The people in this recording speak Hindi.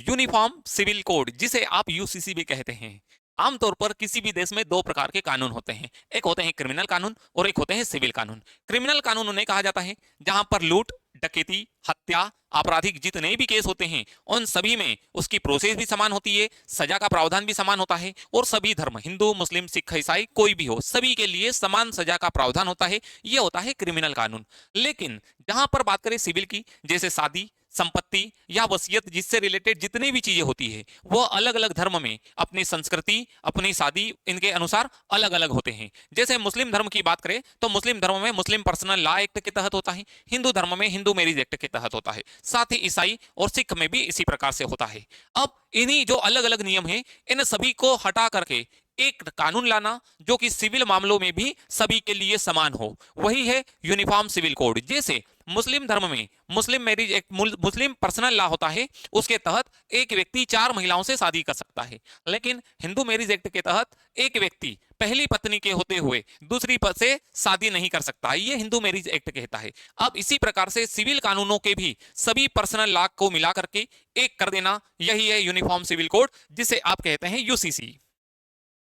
यूनिफॉर्म सिविल कोड, जिसे आप यूसीसी भी कहते हैं। आमतौर पर किसी भी देश में दो प्रकार के कानून होते हैं, एक होते हैं क्रिमिनल कानून और एक होते हैं सिविल कानून। क्रिमिनल कानून उन्हें कहा जाता है जहां पर लूट, डकैती, हत्या, आपराधिक जितने भी केस होते हैं उन सभी में उसकी प्रोसेस भी समान होती है, सजा का प्रावधान भी समान होता है और सभी धर्म, हिंदू, मुस्लिम, सिख, ईसाई कोई भी हो, सभी के लिए समान सजा का प्रावधान होता है। यह होता है क्रिमिनल कानून। लेकिन जहां पर बात करें सिविल की, जैसे शादी, संपत्ति या वसीयत, जिससे रिलेटेड जितनी भी चीजें होती है वो अलग अलग धर्म में अपनी संस्कृति, अपनी शादी, इनके अनुसार अलग अलग होते हैं। जैसे मुस्लिम धर्म की बात करें तो मुस्लिम धर्म में मुस्लिम पर्सनल लॉ एक्ट के तहत होता है, हिंदू धर्म में हिंदू मैरिज एक्ट के तहत होता है, साथ ही ईसाई और सिख में भी इसी प्रकार से होता है। अब इन्हीं जो अलग अलग नियम है, इन सभी को हटा करके एक कानून लाना जो कि सिविल मामलों में भी सभी के लिए समान हो, वही है यूनिफॉर्म सिविल कोड। जैसे मुस्लिम धर्म में मुस्लिम मैरिज एक मुस्लिम पर्सनल लॉ होता है, उसके तहत एक व्यक्ति 4 महिलाओं से शादी कर सकता है। लेकिन हिंदू मैरिज एक्ट के तहत एक व्यक्ति पहली पत्नी के होते हुए दूसरी पद से शादी नहीं कर सकता, ये हिंदू मैरिज एक्ट कहता है। अब इसी प्रकार से सिविल कानूनों के भी सभी पर्सनल लॉ को मिला करके एक कर देना, यही है यूनिफॉर्म सिविल कोड, जिसे आप कहते हैं यूसीसी।